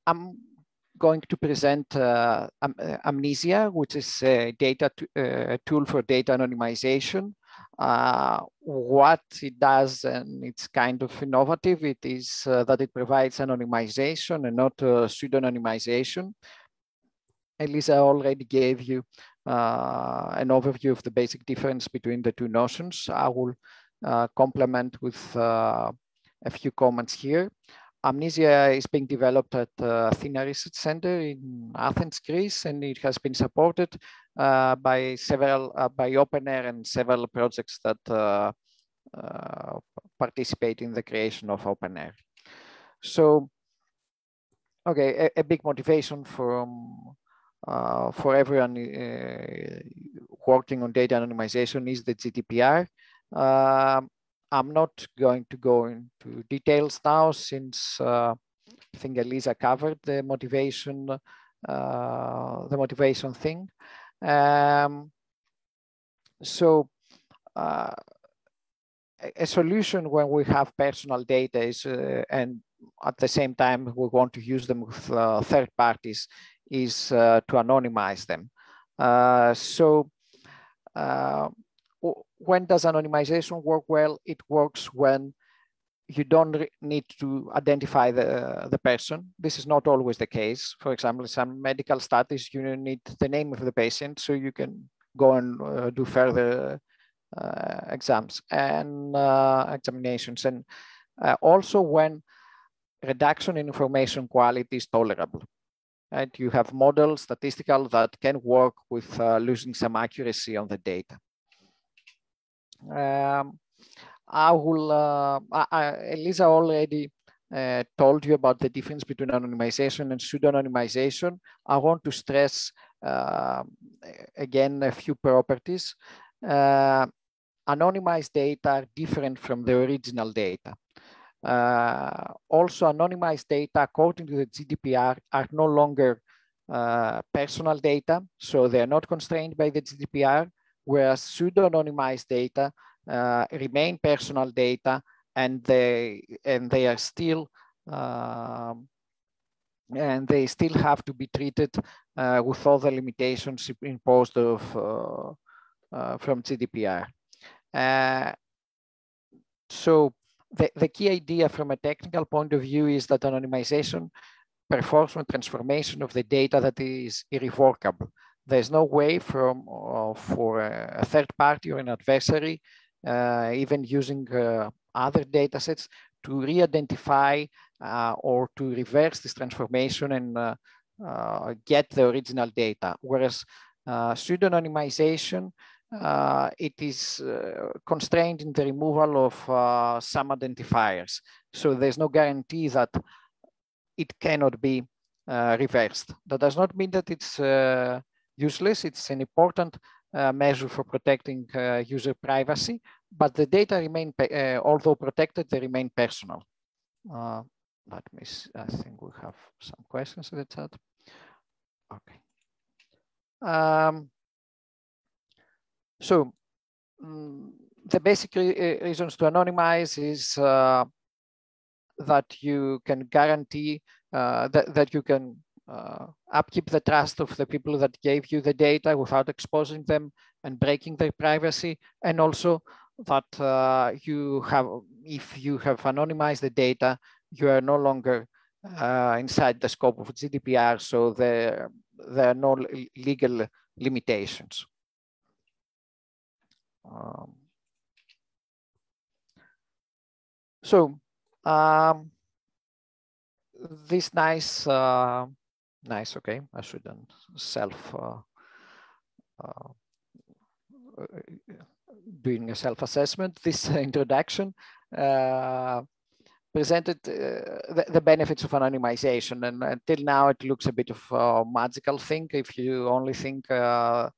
I'm going to present Amnesia, which is a data tool for data anonymization. What it does, and it's kind of innovative, it is that it provides anonymization and not pseudonymization. Elisa already gave you an overview of the basic difference between the two notions. I will complement with a few comments here. Amnesia is being developed at Athena Research Center in Athens, Greece, and it has been supported by OpenAir and several projects that participate in the creation of OpenAir. So, okay, a big motivation for everyone working on data anonymization is the GDPR. I'm not going to go into details now, since I think Elisa covered the motivation thing. So a solution when we have personal data is, and at the same time we want to use them with third parties, is to anonymize them. When does anonymization work well? It works when you don't need to identify the person. This is not always the case. For example, in some medical studies, you need the name of the patient so you can go and do further exams and examinations. And also when reduction in information quality is tolerable. Right? You have models, statistical, that can work with losing some accuracy on the data. Elisa already told you about the difference between anonymization and pseudonymization. I want to stress again a few properties. Anonymized data are different from the original data. Also, anonymized data, according to the GDPR, are no longer personal data, so they are not constrained by the GDPR, whereas pseudo-anonymized data remain personal data, and they are still and they still have to be treated with all the limitations imposed from GDPR. So the key idea from a technical point of view is that anonymization performs a transformation of the data that is irrevocable. There's no way for a third party or an adversary, even using other data sets, to re-identify or to reverse this transformation and get the original data. Whereas pseudonymization, it is constrained in the removal of some identifiers. So there's no guarantee that it cannot be reversed. That does not mean that it's useless. It's an important measure for protecting user privacy, but the data remain, although protected, they remain personal. Let me see. I think we have some questions in the chat. Okay. So the basic reasons to anonymize is that you can guarantee that you can upkeep the trust of the people that gave you the data without exposing them and breaking their privacy, and also that if you have anonymized the data, you are no longer inside the scope of GDPR, so there are no legal limitations. This nice, okay, I shouldn't doing a self-assessment. This introduction presented the benefits of anonymization, and until now it looks a bit of a magical thing. If you only think the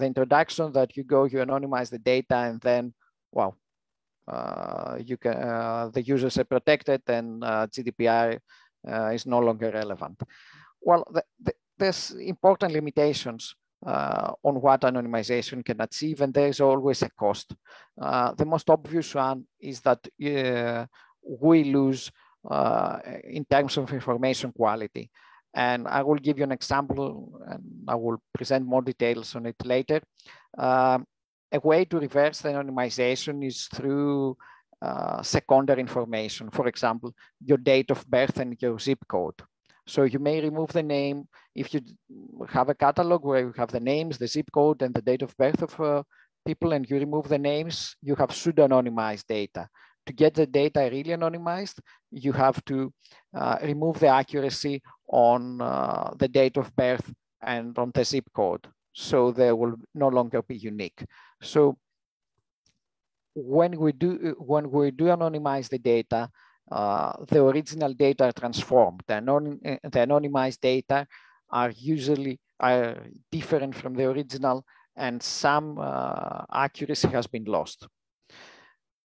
introduction, that you anonymize the data, and then wow, you can the users are protected, and GDPR is no longer relevant. Well, there's important limitations on what anonymization can achieve, and there's always a cost. The most obvious one is that we lose in terms of information quality. And I will give you an example, and I will present more details on it later. A way to reverse the anonymization is through secondary information. For example, your date of birth and your zip code. So you may remove the name if you have a catalog where you have the names, the zip code, and the date of birth of people, and you remove the names, you have pseudonymized data. To get the data really anonymized, you have to remove the accuracy on the date of birth and on the zip code. So they will no longer be unique. So when we do anonymize the data, the original data are transformed. The anonymized data are usually different from the original, and some accuracy has been lost.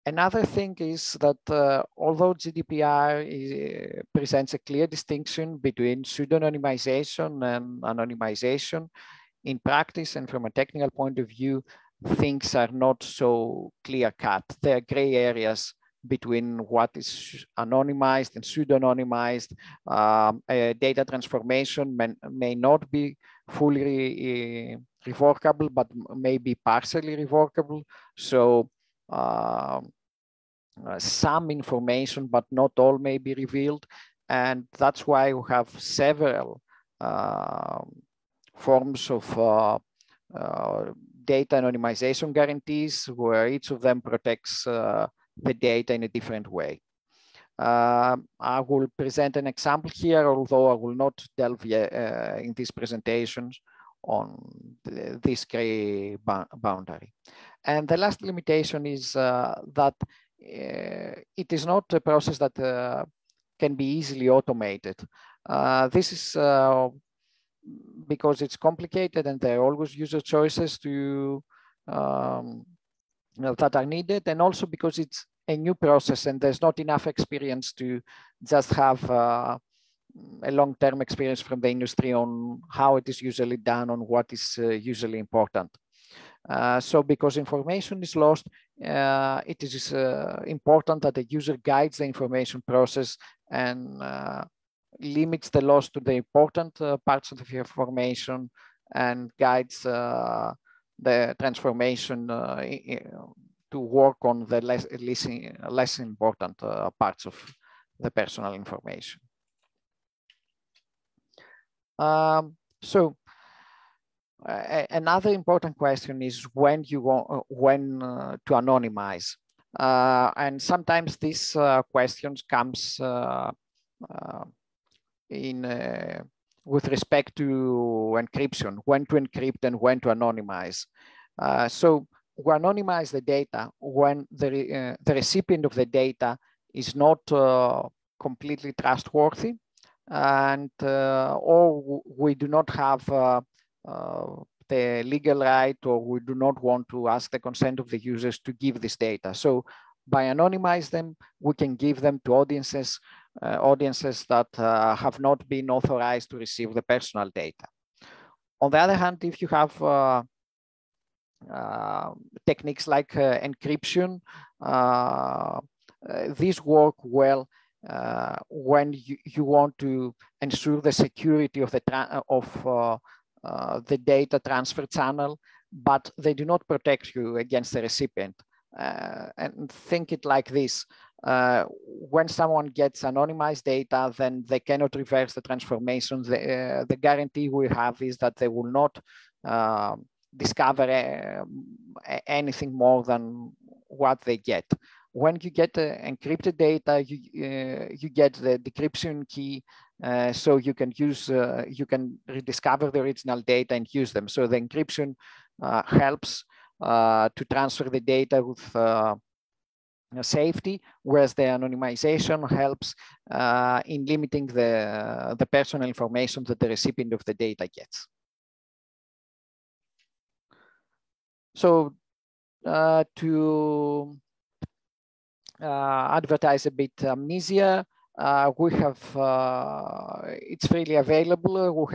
Another thing is that although GDPR presents a clear distinction between pseudonymization and anonymization, in practice and from a technical point of view, things are not so clear-cut. There are gray areas between what is anonymized and pseudonymized. Data transformation may not be fully revocable, but may be partially revocable. So some information, but not all, may be revealed. And that's why we have several forms of data anonymization guarantees, where each of them protects the data in a different way. I will present an example here, although I will not delve in these presentations on this gray boundary. And the last limitation is that it is not a process that can be easily automated. This is because it's complicated, and there are always user choices to that are needed, and also because it's a new process and there's not enough experience to just have a long-term experience from the industry on how it is usually done, on what is usually important. So because information is lost, it is important that the user guides the information process and limits the loss to the important parts of the information and guides the transformation to work on the less important parts of the personal information. Another important question is when you want to anonymize, and sometimes these questions comes with respect to encryption, when to encrypt and when to anonymize. So we anonymize the data when the recipient of the data is not completely trustworthy, and or we do not have the legal right, or we do not want to ask the consent of the users to give this data. So by anonymize them, we can give them to audiences that have not been authorized to receive the personal data. On the other hand, if you have techniques like encryption, these work well when you want to ensure the security of the data transfer channel, but they do not protect you against the recipient. And think it like this. When someone gets anonymized data, then they cannot reverse the transformation. The guarantee we have is that they will not discover anything more than what they get. When you get encrypted data, you get the decryption key, so you can use, you can rediscover the original data and use them. So the encryption helps to transfer the data with safety, whereas the anonymization helps in limiting the personal information that the recipient of the data gets. So to advertise a bit Amnesia, we have, it's freely available. We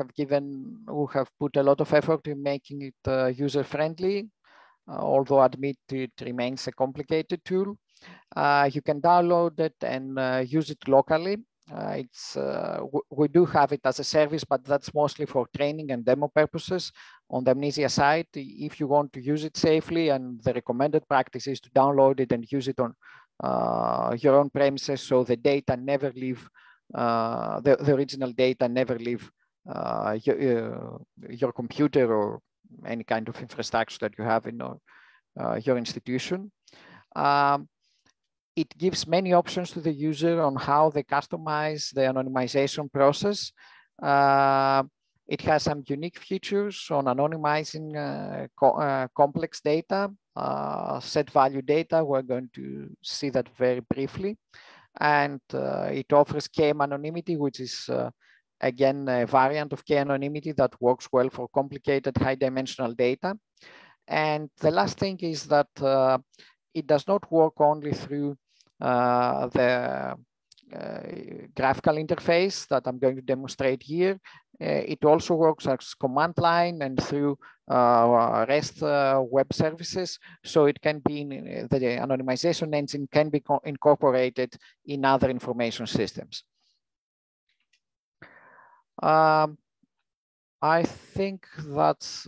have put a lot of effort in making it user-friendly, although admit it remains a complicated tool. You can download it and use it locally. we do have it as a service, but that's mostly for training and demo purposes. On the Amnesia side, if you want to use it safely, and the recommended practice is to download it and use it on your own premises, so the data never leave, the original data never leave your computer or any kind of infrastructure that you have in your institution. It gives many options to the user on how they customize the anonymization process. It has some unique features on anonymizing complex data, set value data. We're going to see that very briefly. And it offers KM anonymity, which is again a variant of K anonymity that works well for complicated high dimensional data. And the last thing is that it does not work only through the graphical interface that I'm going to demonstrate here. It also works as command line and through REST web services. So it can be the anonymization engine can be incorporated in other information systems. I think that's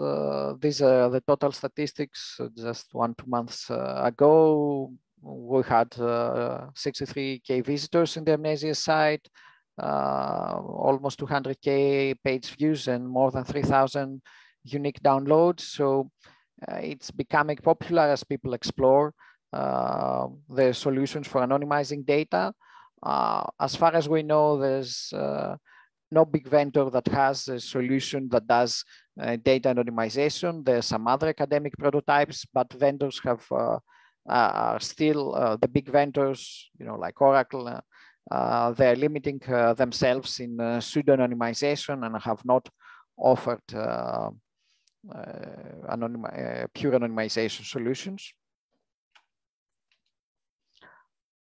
these are the total statistics. Just 1-2 months ago, we had 63K visitors in the Amnesia site, almost 200K page views, and more than 3,000 unique downloads. So it's becoming popular as people explore the solutions for anonymizing data. As far as we know, there's no big vendor that has a solution that does data anonymization. There's some other academic prototypes, but vendors have are still the big vendors, like Oracle. They're limiting themselves in pseudo-anonymization and have not offered pure anonymization solutions.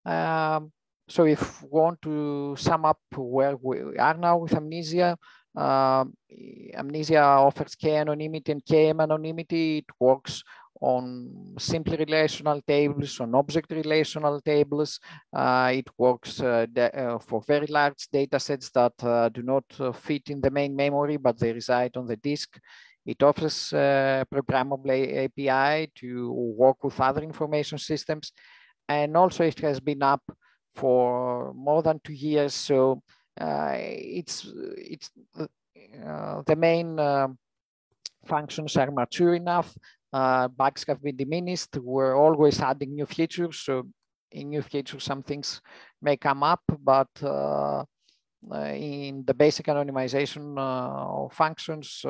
So if we want to sum up where we are now with Amnesia, Amnesia offers K anonymity and KM anonymity. It works on simple relational tables, on object relational tables. It works for very large data sets that do not fit in the main memory, but they reside on the disk. It offers programmable API to work with other information systems. And also it has been up for more than 2 years. So it's the main functions are mature enough. Bugs have been diminished. We're always adding new features. So in new features, some things may come up, but in the basic anonymization functions,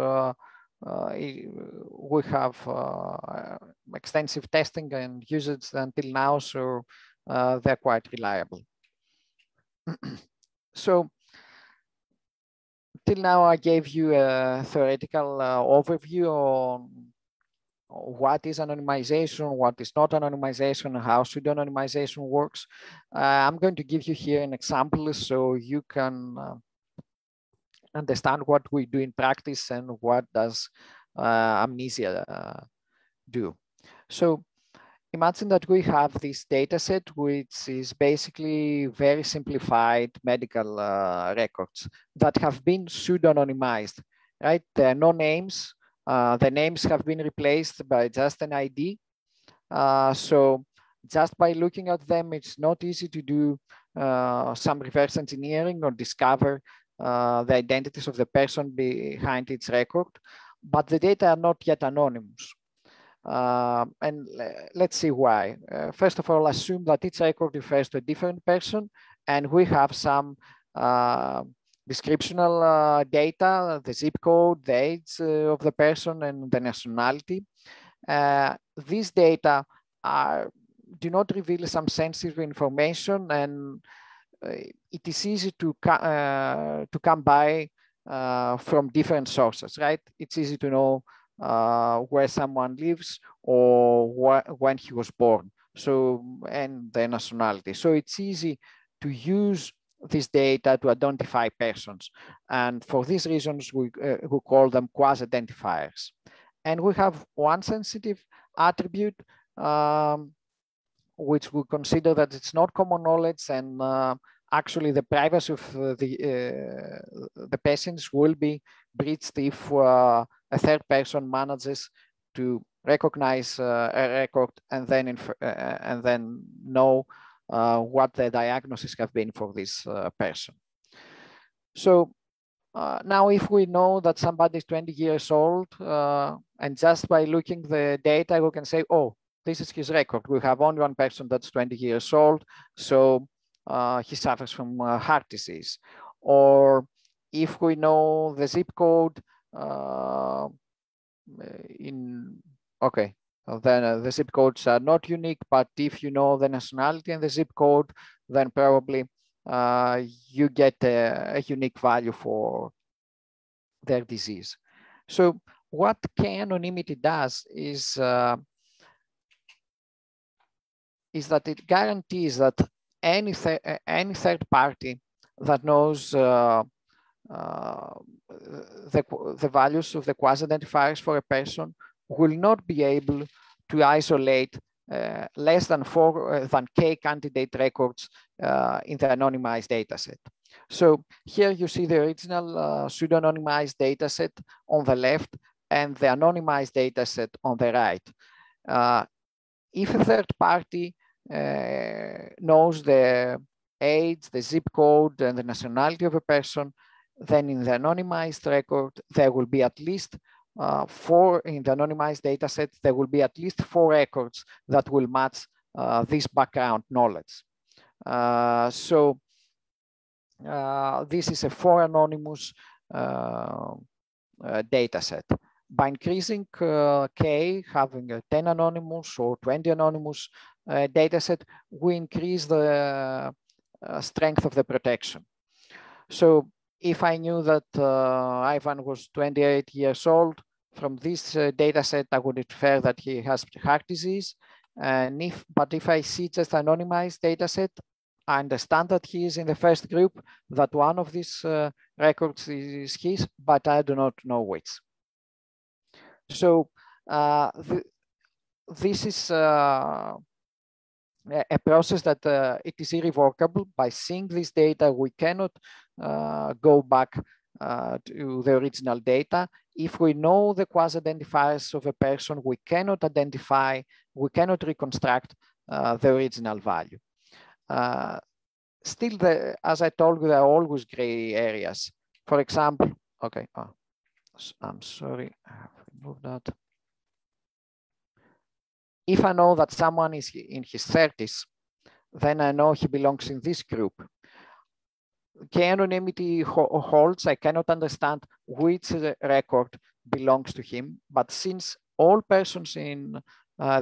we have extensive testing and usage until now, so they're quite reliable. So till now, I gave you a theoretical overview on what is anonymization, what is not anonymization, how pseudo-anonymization works. I'm going to give you here an example so you can understand what we do in practice and what does Amnesia do. So imagine that we have this data set, which is basically very simplified medical records that have been pseudo-anonymized, right? There are no names. The names have been replaced by just an ID. So just by looking at them, it's not easy to do some reverse engineering or discover the identities of the person behind its record, but the data are not yet anonymous. And let's see why. First of all, assume that each record refers to a different person, and we have some descriptional data, the zip code, the age of the person, and the nationality. These data do not reveal some sensitive information, and it is easy to come by from different sources, right? It's easy to know where someone lives or when he was born, so, and the nationality. So it's easy to use this data to identify persons. And for these reasons, we call them quasi-identifiers. And we have one sensitive attribute, which we consider that it's not common knowledge, and actually the privacy of the patients will be breached if a third person manages to recognize a record and then know what the diagnoses have been for this person. So now if we know that somebody is 20 years old and just by looking the data, we can say, oh, this is his record. We have only one person that's 20 years old, so he suffers from heart disease. Or if we know the zip code okay, then the zip codes are not unique, but if you know the nationality and the zip code, then probably you get a unique value for their disease. So what k-anonymity does is that it guarantees that any third party that knows the values of the quasi-identifiers for a person will not be able to isolate less than k candidate records in the anonymized dataset. So here you see the original pseudo-anonymized dataset on the left and the anonymized dataset on the right. If a third party knows the age, the zip code, and the nationality of a person, then in the anonymized record, there will be at least in the anonymized dataset, there will be at least 4 records that will match this background knowledge. This is a 4 anonymous dataset. By increasing k, having a 10 anonymous or 20 anonymous dataset, we increase the strength of the protection. So if I knew that Ivan was 28 years old, from this dataset, I would infer that he has heart disease. But if I see just anonymized dataset, I understand that he is in the first group, that one of these records is his, but I do not know which. So this is a process that it is irrevocable. By seeing this data, we cannot go back to the original data. If we know the quasi-identifiers of a person, we cannot reconstruct the original value. Still, as I told you, there are always gray areas. For example, okay, I'm sorry, I have removed that. If I know that someone is in his 30s, then I know he belongs in this group. K-anonymity holds, I cannot understand which record belongs to him, but since all persons in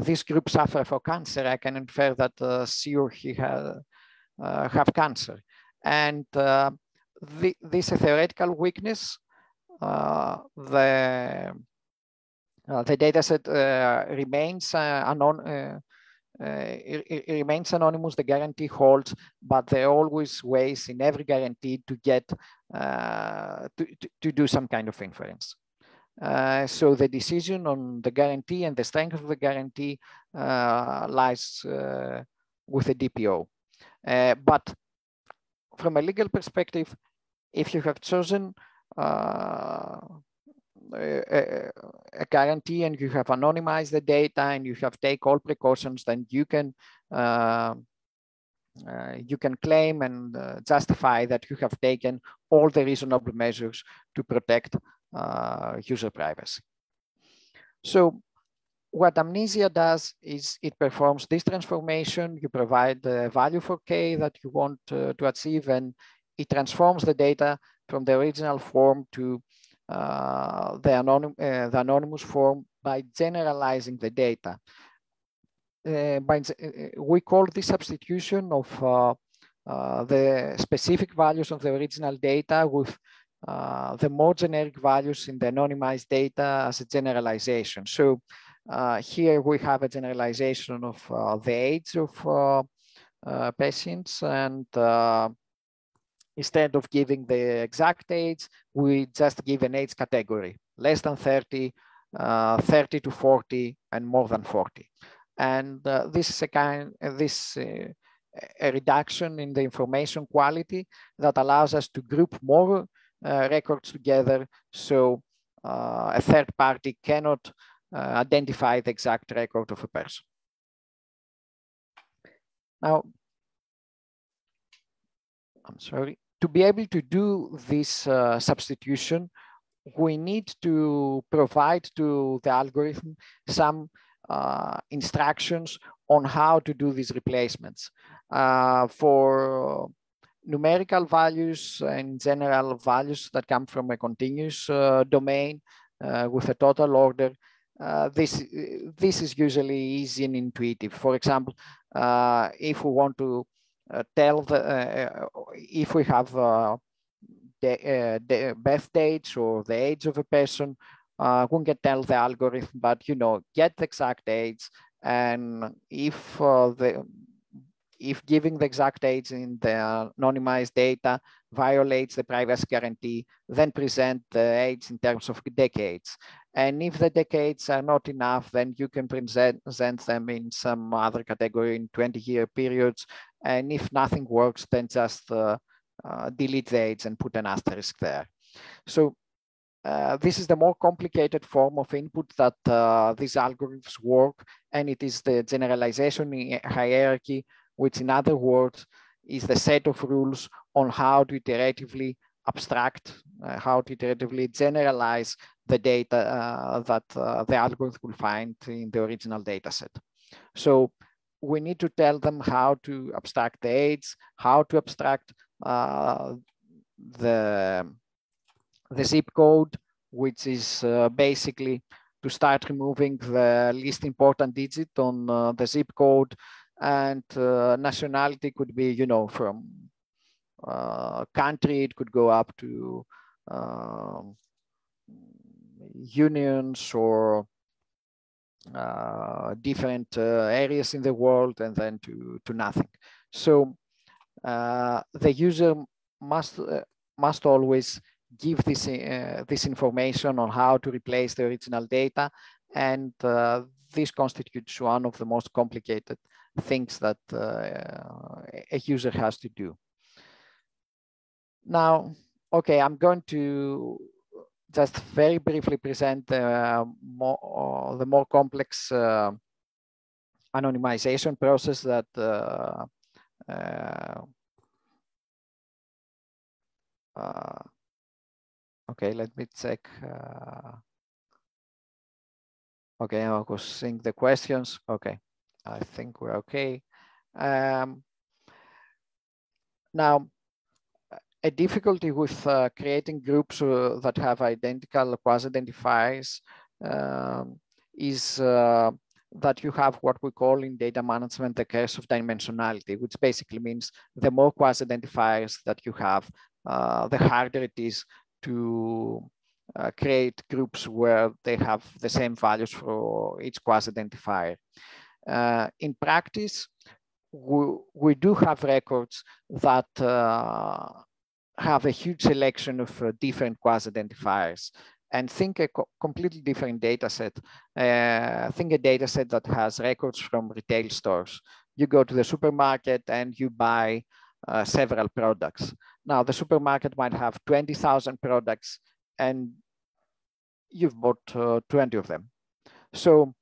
this group suffer from cancer, I can infer that she or he have cancer. And this is a theoretical weakness. The dataset remains remains anonymous, the guarantee holds, but there are always ways in every guarantee to get to do some kind of inference. So the decision on the guarantee and the strength of the guarantee lies with the DPO. But from a legal perspective, if you have chosen a guarantee and you have anonymized the data and you have taken all precautions, then you can claim and justify that you have taken all the reasonable measures to protect user privacy. So what Amnesia does is it performs this transformation. You provide the value for K that you want to achieve, and it transforms the data from the original form to the anonymous form by generalizing the data. We call this substitution of the specific values of the original data with the more generic values in the anonymized data as a generalization. So here we have a generalization of the age of patients, and instead of giving the exact age, we just give an age category: less than 30, 30 to 40, and more than 40. And this is a reduction in the information quality that allows us to group more records together, so a third party cannot identify the exact record of a person. Now, I'm sorry, to be able to do this substitution, we need to provide to the algorithm some instructions on how to do these replacements. For numerical values and general values that come from a continuous domain with a total order, this is usually easy and intuitive. For example, if we want to tell if we have the birth dates or the age of a person, one can tell the algorithm, but get the exact age, and if giving the exact age in the anonymized data violates the privacy guarantee, then present the age in terms of decades. And if the decades are not enough, then you can present them in some other category in 20-year periods. And if nothing works, then just delete the age and put an asterisk there. So this is the more complicated form of input that these algorithms work, and it is the generalization hierarchy, which in other words is the set of rules on how to iteratively abstract, how to iteratively generalize the data that the algorithm will find in the original data set. So we need to tell them how to abstract the age, how to abstract the zip code, which is basically to start removing the least important digit on the zip code, and nationality could be, from country, it could go up to unions or different areas in the world, and then to nothing. So the user must always give this information on how to replace the original data, and this constitutes one of the most complicated things that a user has to do. Now, okay, I'm going to just very briefly present the more complex anonymization process that okay, let me check. Okay, I was seeing the questions. Okay, I think we're okay. Now, a difficulty with creating groups that have identical quasi-identifiers is that you have what we call in data management the curse of dimensionality, which basically means the more quasi-identifiers that you have, the harder it is to create groups where they have the same values for each quasi-identifier. In practice, we do have records that have a huge selection of different quasi-identifiers, and think a completely different data set. Think a data set that has records from retail stores. You go to the supermarket and you buy several products. Now, the supermarket might have 20,000 products and you've bought 20 of them. So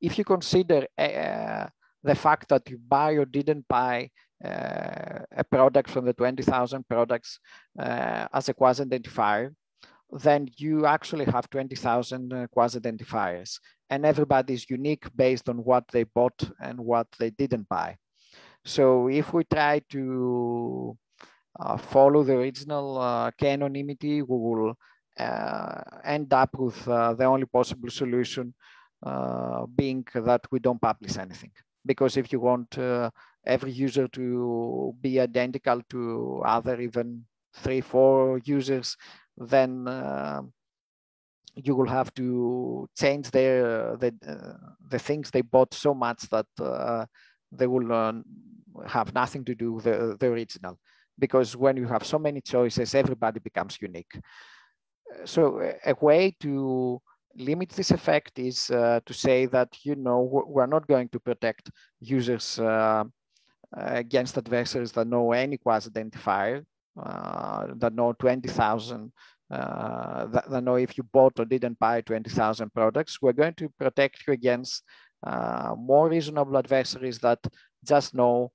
if you consider the fact that you buy or didn't buy a product from the 20,000 products as a quasi-identifier, then you actually have 20,000 quasi-identifiers, and everybody is unique based on what they bought and what they didn't buy. So if we try to follow the original k-anonymity, we will end up with the only possible solution being that we don't publish anything. Because if you want every user to be identical to other even 3-4 users, then you will have to change the things they bought so much that they will have nothing to do with the original. Because when you have so many choices, everybody becomes unique. So a way to limit this effect is to say that, we're not going to protect users against adversaries that know any quasi-identifier, that know 20,000, that know if you bought or didn't buy 20,000 products. We're going to protect you against more reasonable adversaries that just know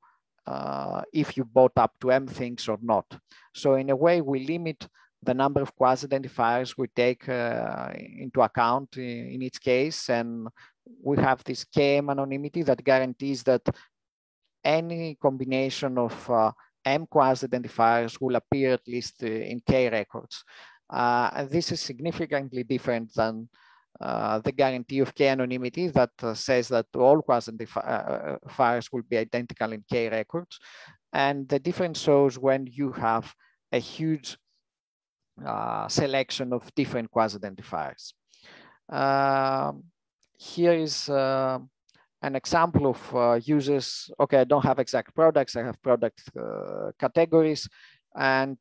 if you bought up to M things or not. So in a way, we limit the number of quasi-identifiers we take into account in each case. And we have this KM anonymity that guarantees that any combination of M quasi-identifiers will appear at least in K records. And this is significantly different than the guarantee of K anonymity that says that all quasi-identifiers will be identical in K records. And the difference shows when you have a huge selection of different quasi-identifiers. Here is an example of users. Okay, I don't have exact products, I have product categories, and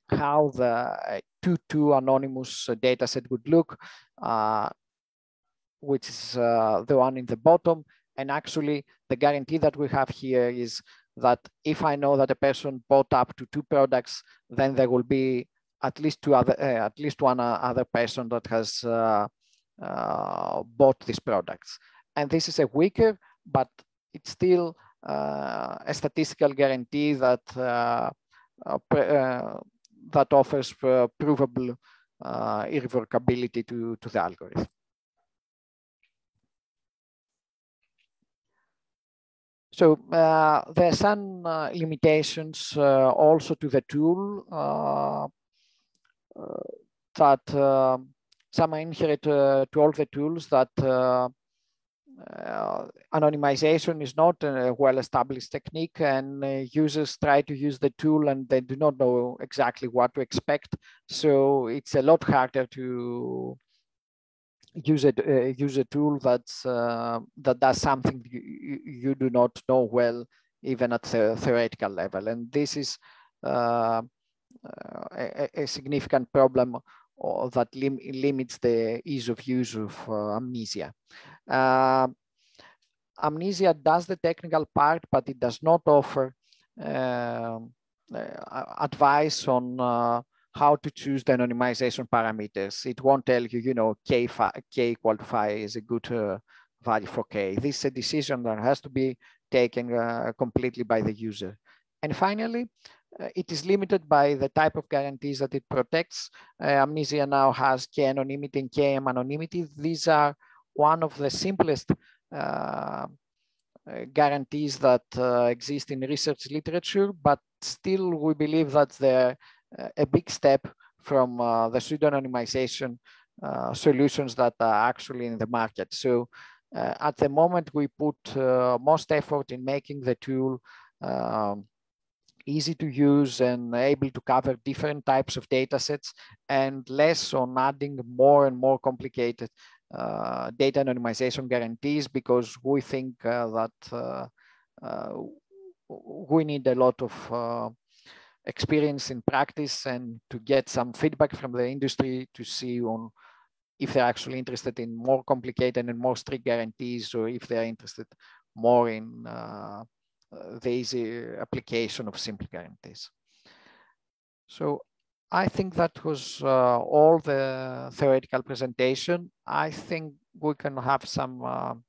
how the 2-2 anonymous data set would look, which is the one in the bottom. And actually, the guarantee that we have here is that if I know that a person bought up to 2 products, then there will be at least one other person that has bought these products. And this is a weaker, but it's still a statistical guarantee that that offers provable irrevocability to the algorithm. So there are some limitations also to the tool that some are inherent to all the tools, that anonymization is not a well-established technique, and users try to use the tool and they do not know exactly what to expect. So it's a lot harder to use a tool that's that does something you do not know well, even at the theoretical level. And this is a significant problem that limits the ease of use of Amnesia. Amnesia does the technical part, but it does not offer advice on how to choose the anonymization parameters. It won't tell you, K equal to 5 is a good value for K. This is a decision that has to be taken completely by the user. And finally, it is limited by the type of guarantees that it protects. Amnesia now has K anonymity and KM anonymity. These are one of the simplest guarantees that exist in research literature, but still we believe that they're a big step from the pseudonymization solutions that are actually in the market. So at the moment, we put most effort in making the tool easy to use and able to cover different types of data sets, and less on adding more and more complicated data anonymization guarantees, because we think that we need a lot of experience in practice and to get some feedback from the industry to see on if they're actually interested in more complicated and more strict guarantees, or if they're interested more in the easy application of simple guarantees. So I think that was all the theoretical presentation. I think we can have some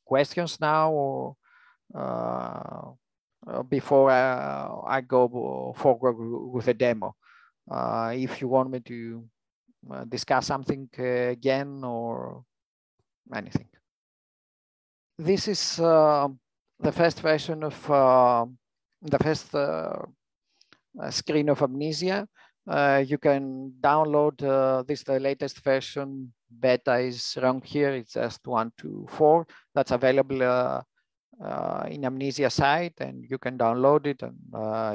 questions now, or before I go forward with a demo. If you want me to discuss something again or anything. This is the first version of the first screen of Amnesia. You can download this, the latest version. Beta is around here. It's just 1.2.4. That's available in Amnesia site, and you can download it and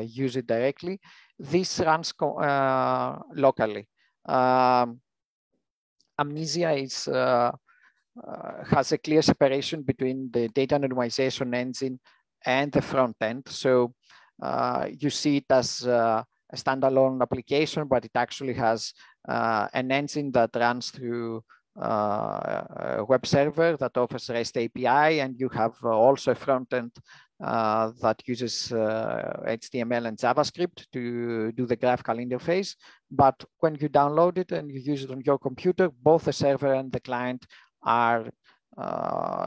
use it directly. This runs locally. Amnesia is has a clear separation between the data anonymization engine and the front end. So you see it as a standalone application, but it actually has an engine that runs through web server that offers REST API, and you have also a front end that uses HTML and JavaScript to do the graphical interface. But when you download it and you use it on your computer, both the server and the client are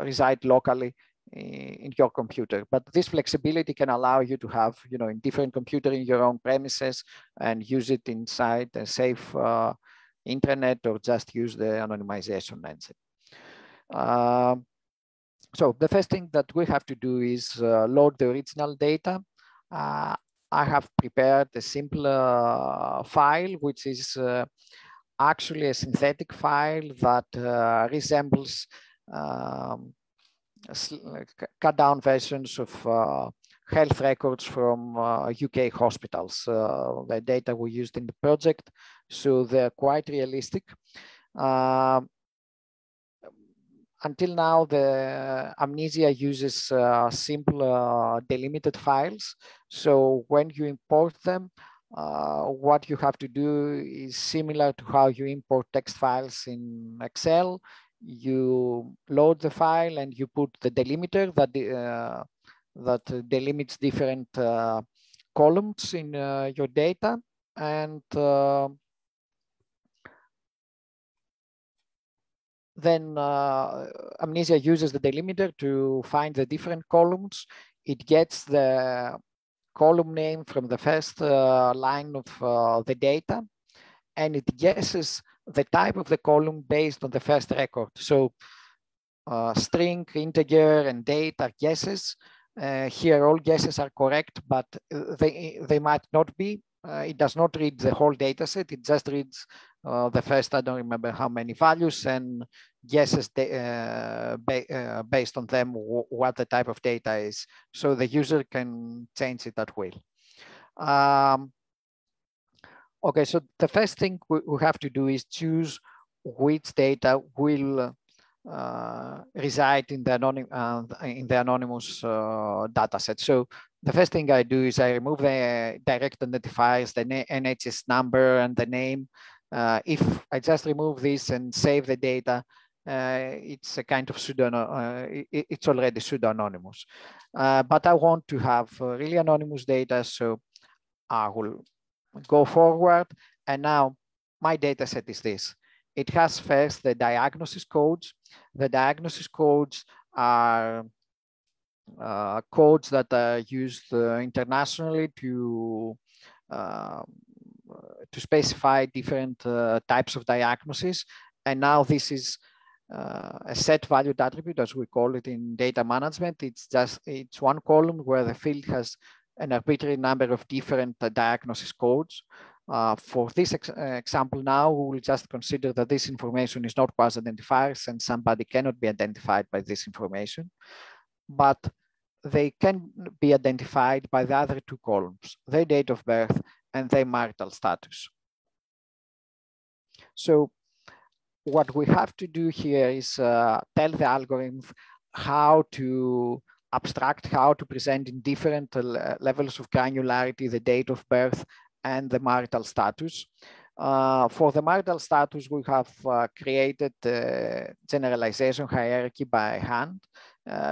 reside locally in your computer. But this flexibility can allow you to have, in different computer in your own premises and use it inside a safe intranet, or just use the anonymization engine. So the first thing that we have to do is load the original data. I have prepared a simple file, which is actually a synthetic file that resembles cut down versions of health records from UK hospitals, the data we used in the project. So they're quite realistic. Until now, the Amnesia uses simple delimited files. So when you import them, what you have to do is similar to how you import text files in Excel. You load the file and you put the delimiter that delimits different columns in your data, and then Amnesia uses the delimiter to find the different columns. It gets the column name from the first line of the data, and it guesses the type of the column based on the first record. So string, integer, and date are guesses. Here, all guesses are correct, but they might not be. It does not read the whole data set. It just reads the first, I don't remember how many values, and guesses based on them what the type of data is. So the user can change it at will. Okay, so the first thing we have to do is choose which data will reside in the anonymous data set. So the first thing I do is I remove the direct identifiers, the NHS number and the name. If I just remove this and save the data, it's a kind of it's already pseudo-anonymous. But I want to have really anonymous data, so I will go forward. And now my data set is this. It has first the diagnosis codes. The diagnosis codes are codes that are used internationally to specify different types of diagnosis. And now this is a set valued attribute, as we call it in data management. It's one column where the field has an arbitrary number of different diagnosis codes. For this example now, we will just consider that this information is not quasi-identifiers and somebody cannot be identified by this information, but they can be identified by the other two columns, their date of birth and their marital status. So what we have to do here is tell the algorithm how to abstract, how to present in different levels of granularity the date of birth and the marital status. For the marital status, we have created the generalization hierarchy by hand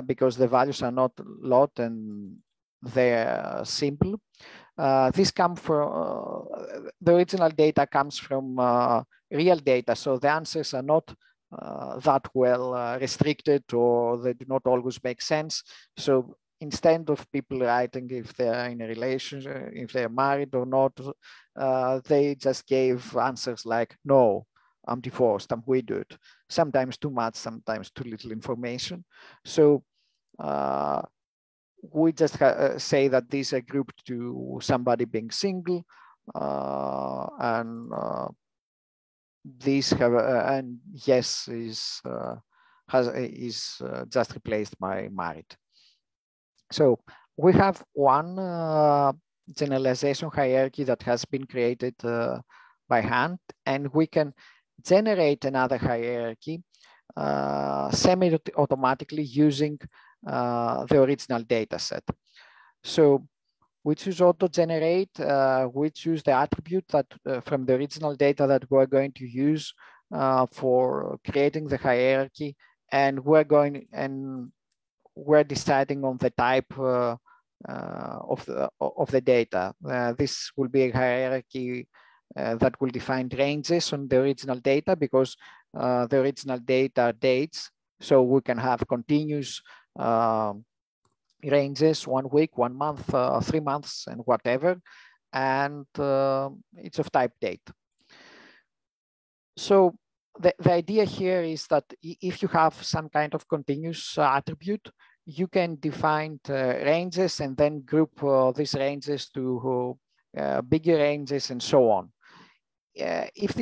because the values are not a lot and they're simple. This comes from, the original data comes from real data, so the answers are not that well restricted, or they do not always make sense. So instead of people writing if they're in a relationship, if they're married or not, they just gave answers like, no, I'm divorced, I'm widowed. Sometimes too much, sometimes too little information. So we just say that these are grouped to somebody being single, and these have, and yes is just replaced by married. So we have one generalization hierarchy that has been created by hand, and we can generate another hierarchy semi-automatically using the original data set. So we choose auto-generate, we choose the attribute that from the original data that we're going to use for creating the hierarchy, and we're deciding on the type of the data. This will be a hierarchy that will define ranges on the original data, because the original data dates, so we can have continuous ranges, 1 week, 1 month, 3 months, and whatever, and it's of type date. So the idea here is that if you have some kind of continuous attribute, you can define ranges and then group these ranges to bigger ranges and so on. If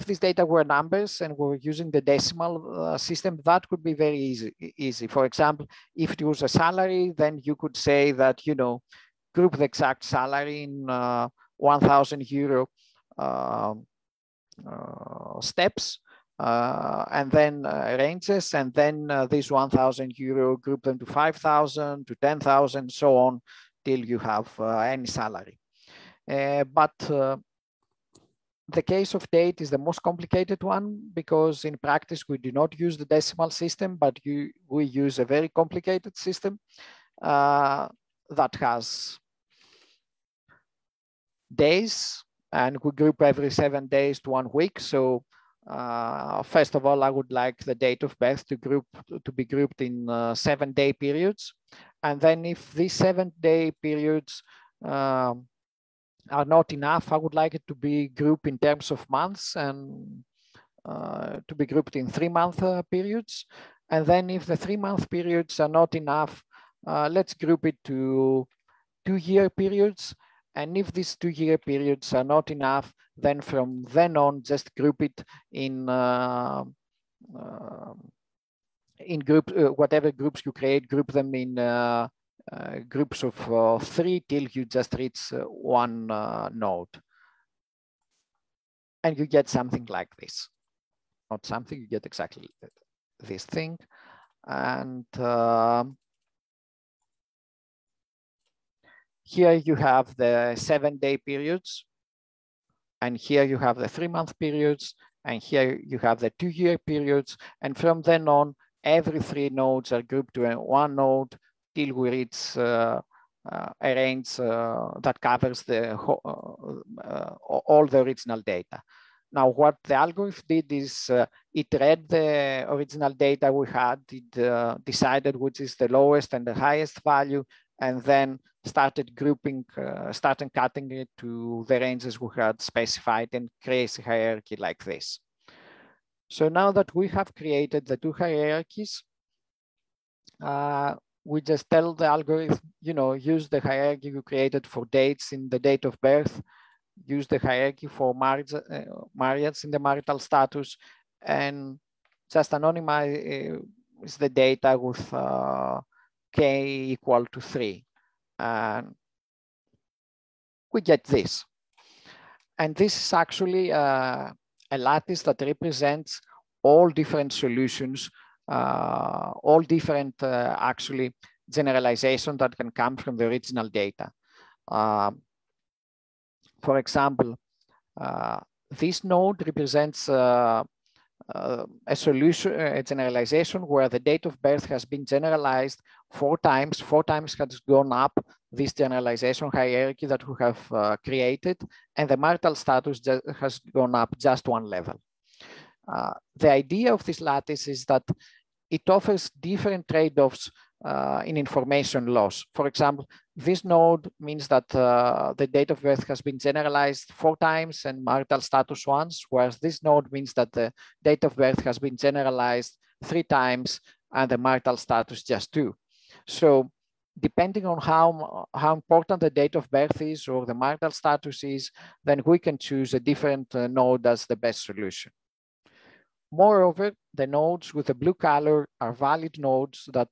this data were numbers and we're using the decimal system, that could be very easy. For example, if it was a salary, then you could say that, you know, group the exact salary in 1,000 euro steps, and then ranges, and then these 1,000 euro, group them to 5,000, to 10,000, so on, till you have any salary. But the case of date is the most complicated one, because in practice we do not use the decimal system, but we use a very complicated system that has days, and we group every 7 days to 1 week. So first of all, I would like the date of birth to be grouped in 7-day periods. And then if these 7-day periods are not enough, I would like it to be grouped in terms of months, and to be grouped in 3-month periods. And then if the 3-month periods are not enough, let's group it to 2-year periods. And if these 2-year periods are not enough, then from then on, just group it in whatever groups you create, group them in groups of 3 till you just reach 1 node. And you get something like this. Not something, you get exactly this thing. And here you have the 7-day periods, and here you have the 3-month periods, and here you have the 2-year periods. And from then on, every 3 nodes are grouped to 1 node till we reach a range that covers all the original data. Now, what the algorithm did is it read the original data we had, it decided which is the lowest and the highest value, and then started grouping, started cutting it to the ranges we had specified, and creates a hierarchy like this. So now that we have created the 2 hierarchies, we just tell the algorithm, you know, use the hierarchy you created for dates in the date of birth, use the hierarchy for marriage in the marital status, and just anonymize the data with k equal to 3. And we get this. And this is actually a lattice that represents all different solutions, all different actually generalization that can come from the original data. For example, this node represents a solution, a generalization where the date of birth has been generalized 4 times. 4 times has gone up this generalization hierarchy that we have created, and the marital status has gone up just 1 level. The idea of this lattice is that it offers different trade-offs in information loss. For example, this node means that the date of birth has been generalized 4 times and marital status once, whereas this node means that the date of birth has been generalized 3 times and the marital status just 2. So depending on how important the date of birth is or the marital status is, then we can choose a different node as the best solution. Moreover, the nodes with the blue color are valid nodes that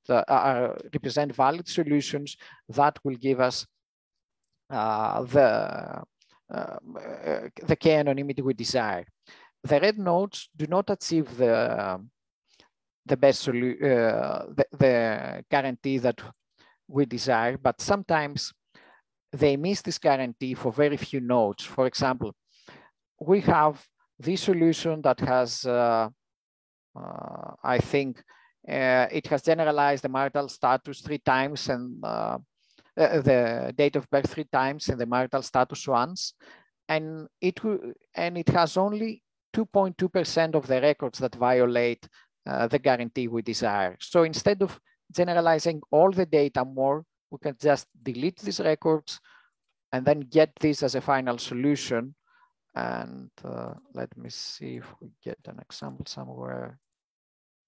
represent valid solutions that will give us the k anonymity we desire. The red nodes do not achieve the best the guarantee that we desire, but sometimes they miss this guarantee for very few nodes. For example, we have this solution that has, I think, it has generalized the marital status 3 times and the date of birth 3 times and the marital status once, and it has only 2.2% of the records that violate the guarantee we desire. So instead of generalizing all the data more, we can just delete these records and then get this as a final solution. And let me see if we get an example somewhere.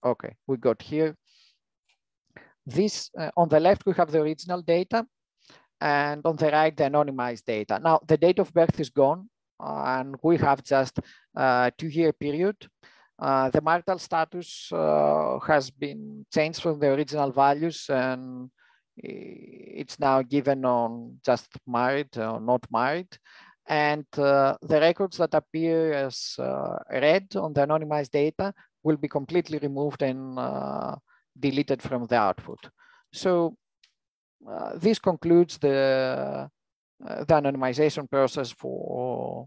Okay, we got here. This on the left, we have the original data, and on the right, the anonymized data. Now, the date of birth is gone, and we have just a 2-year period. The marital status has been changed from the original values, and it's now given on just married or not married. And the records that appear as red on the anonymized data will be completely removed and deleted from the output. So this concludes the anonymization process for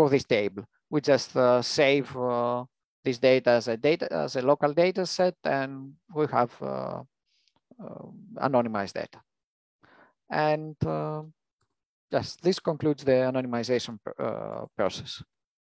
this table. We just save this data as a local data set, and we have anonymized data. And yes, this concludes the anonymization process.